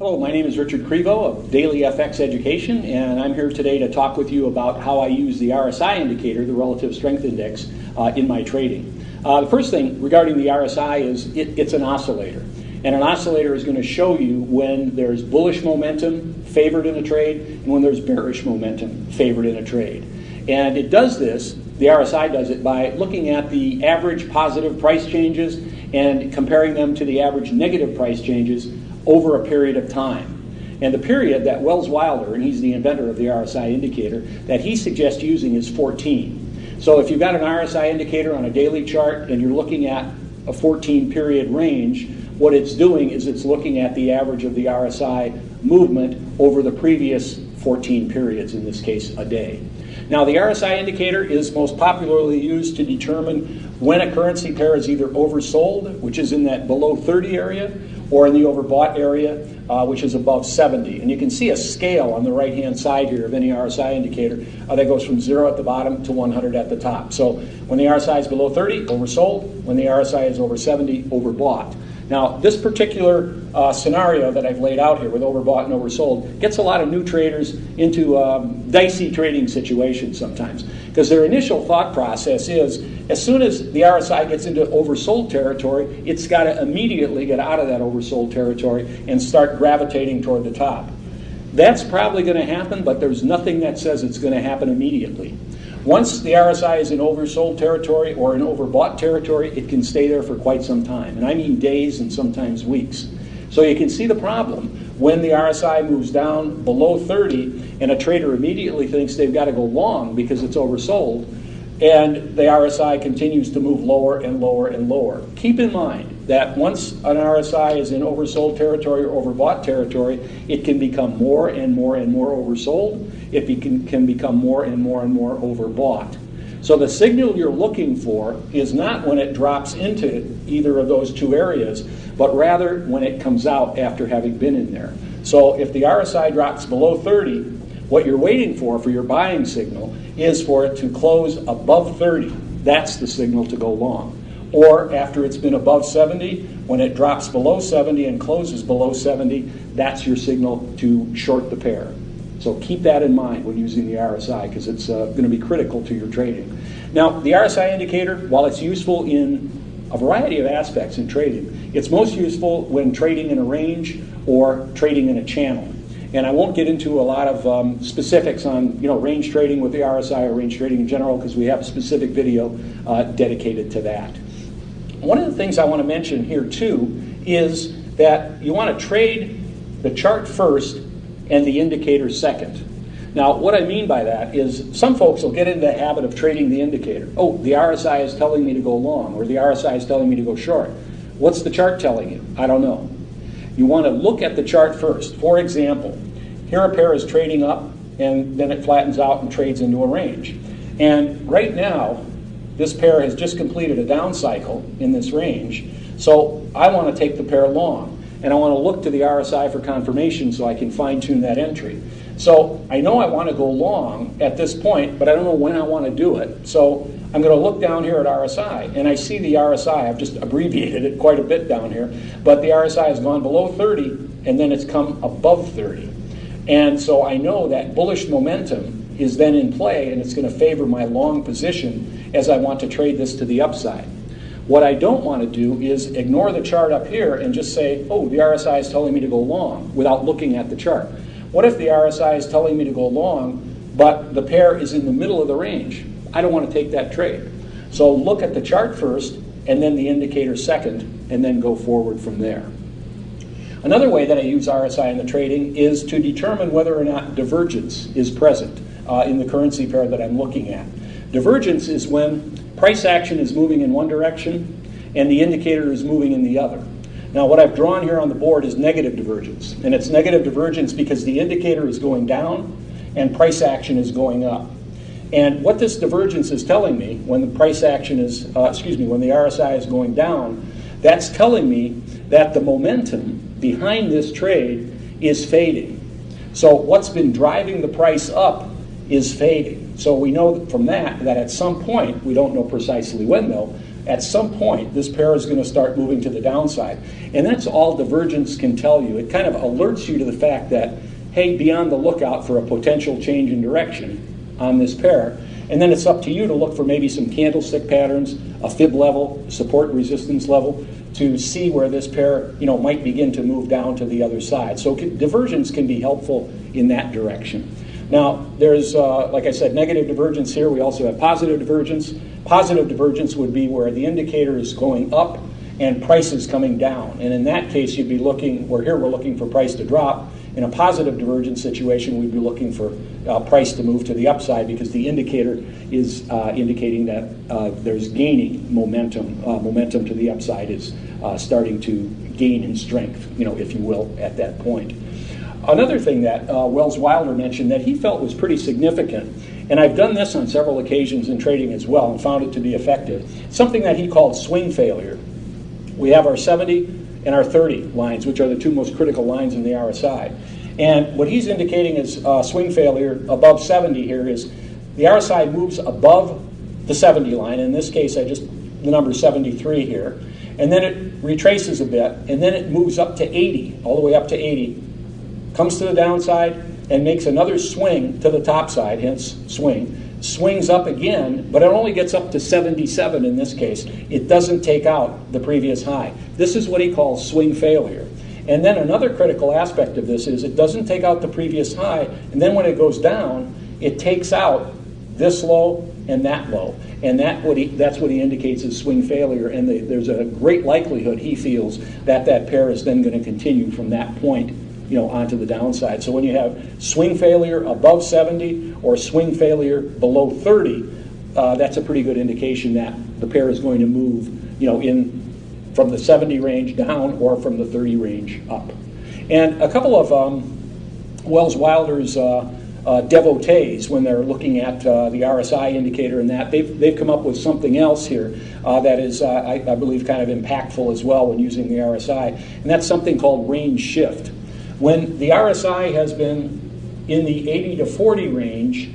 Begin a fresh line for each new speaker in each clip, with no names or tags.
Hello, my name is Richard Crevo of Daily FX Education, and I'm here today to talk with you about how I use the RSI indicator, the Relative Strength Index, in my trading. The first thing regarding the RSI is it's an oscillator, and an oscillator is going to show you when there's bullish momentum favored in a trade and when there's bearish momentum favored in a trade. And it does this, the RSI does it, by looking at the average positive price changes and comparing them to the average negative price changes over a period of time. And the period that Wells Wilder, and he's the inventor of the RSI indicator, that he suggests using is 14. So if you've got an RSI indicator on a daily chart and you're looking at a 14 period range, what it's doing is it's looking at the average of the RSI movement over the previous 14 periods, in this case a day. Now the RSI indicator is most popularly used to determine when a currency pair is either oversold, which is in that below 30 area, or in the overbought area, which is above 70. And you can see a scale on the right-hand side here of any RSI indicator that goes from 0 at the bottom to 100 at the top. So when the RSI is below 30, oversold. When the RSI is over 70, overbought. Now, this particular scenario that I've laid out here with overbought and oversold gets a lot of new traders into dicey trading situations sometimes, because their initial thought process is, as soon as the RSI gets into oversold territory, it's got to immediately get out of that oversold territory and start gravitating toward the top. That's probably going to happen, but there's nothing that says it's going to happen immediately. Once the RSI is in oversold territory or in overbought territory, it can stay there for quite some time. And I mean days and sometimes weeks. So you can see the problem when the RSI moves down below 30 and a trader immediately thinks they've got to go long because it's oversold, and the RSI continues to move lower and lower and lower. Keep in mind that once an RSI is in oversold territory or overbought territory, it can become more and more and more oversold. It can become more and more and more overbought. So the signal you're looking for is not when it drops into either of those two areas, but rather when it comes out after having been in there. So if the RSI drops below 30, what you're waiting for your buying signal is for it to close above 30. That's the signal to go long. Or after it's been above 70, when it drops below 70 and closes below 70, that's your signal to short the pair. So keep that in mind when using the RSI, because it's going to be critical to your trading. Now, the RSI indicator, while it's useful in a variety of aspects in trading, it's most useful when trading in a range or trading in a channel. And I won't get into a lot of specifics on range trading with the RSI or range trading in general, because we have a specific video dedicated to that. One of the things I want to mention here too is that you want to trade the chart first and the indicator second. Now, what I mean by that is some folks will get into the habit of trading the indicator. Oh, the RSI is telling me to go long, or the RSI is telling me to go short. What's the chart telling you? I don't know. You want to look at the chart first. For example, here a pair is trading up, and then it flattens out and trades into a range. And right now, this pair has just completed a down cycle in this range, so I want to take the pair long. And I want to look to the RSI for confirmation so I can fine-tune that entry. So I know I want to go long at this point, but I don't know when I want to do it. So I'm going to look down here at RSI, and I see the RSI. I've just abbreviated it quite a bit down here, but the RSI has gone below 30, and then it's come above 30. And so I know that bullish momentum is then in play, and it's going to favor my long position as I want to trade this to the upside. What I don't want to do is ignore the chart up here and just say, oh, the RSI is telling me to go long, without looking at the chart. What if the RSI is telling me to go long, but the pair is in the middle of the range? I don't want to take that trade. So look at the chart first, and then the indicator second, and then go forward from there. Another way that I use RSI in the trading is to determine whether or not divergence is present in the currency pair that I'm looking at. Divergence is when price action is moving in one direction and the indicator is moving in the other. Now, what I've drawn here on the board is negative divergence, and it's negative divergence because the indicator is going down and price action is going up. And what this divergence is telling me, when the price action is, when the RSI is going down, that's telling me that the momentum behind this trade is fading. So what's been driving the price up is fading. So we know from that at some point, we don't know precisely when though, at some point this pair is going to start moving to the downside. And that's all divergence can tell you. It kind of alerts you to the fact that, hey, be on the lookout for a potential change in direction on this pair. And then it's up to you to look for maybe some candlestick patterns, a fib level, support resistance level, to see where this pair, might begin to move down to the other side. So divergence can be helpful in that direction. Now, there's, like I said, negative divergence here. We also have positive divergence. Positive divergence would be where the indicator is going up and price is coming down. And in that case, you'd be looking, where here we're looking for price to drop. In a positive divergence situation, we'd be looking for price to move to the upside because the indicator is indicating that there's gaining momentum. Momentum to the upside is starting to gain in strength, if you will, at that point. Another thing that Wells Wilder mentioned that he felt was pretty significant, and I've done this on several occasions in trading as well and found it to be effective, something that he called swing failure. We have our 70 and our 30 lines, which are the two most critical lines in the RSI. And what he's indicating is swing failure above 70 here is the RSI moves above the 70 line. In this case, the number 73 here. And then it retraces a bit, and then it moves up to 80, all the way up to 80, comes to the downside, and makes another swing to the top side, hence swing. Swings up again, but it only gets up to 77 in this case. It doesn't take out the previous high. This is what he calls swing failure. And then another critical aspect of this is it doesn't take out the previous high, and then when it goes down, it takes out this low and that low. And that's what he indicates as swing failure, and there's a great likelihood, he feels, that that pair is then going to continue from that point onto the downside. So when you have swing failure above 70 or swing failure below 30, that's a pretty good indication that the pair is going to move, in from the 70 range down or from the 30 range up. And a couple of Wells Wilder's devotees, when they're looking at the RSI indicator and that, they've come up with something else here that is, I believe, kind of impactful as well when using the RSI, and that's something called range shift. When the RSI has been in the 80 to 40 range,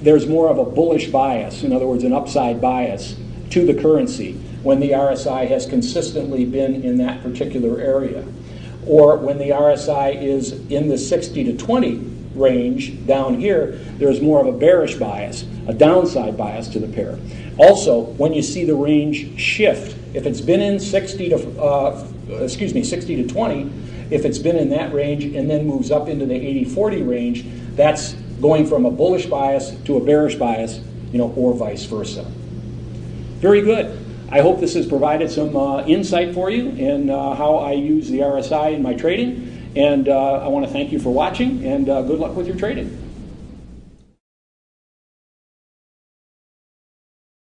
there's more of a bullish bias, in other words, an upside bias to the currency when the RSI has consistently been in that particular area. Or when the RSI is in the 60 to 20 range down here, there's more of a bearish bias, a downside bias to the pair. Also, when you see the range shift, if it's been in 60 to 20, if it's been in that range and then moves up into the 80-40 range, that's going from a bullish bias to a bearish bias, or vice versa. Very good. I hope this has provided some insight for you in how I use the RSI in my trading. And I want to thank you for watching, and good luck with your trading.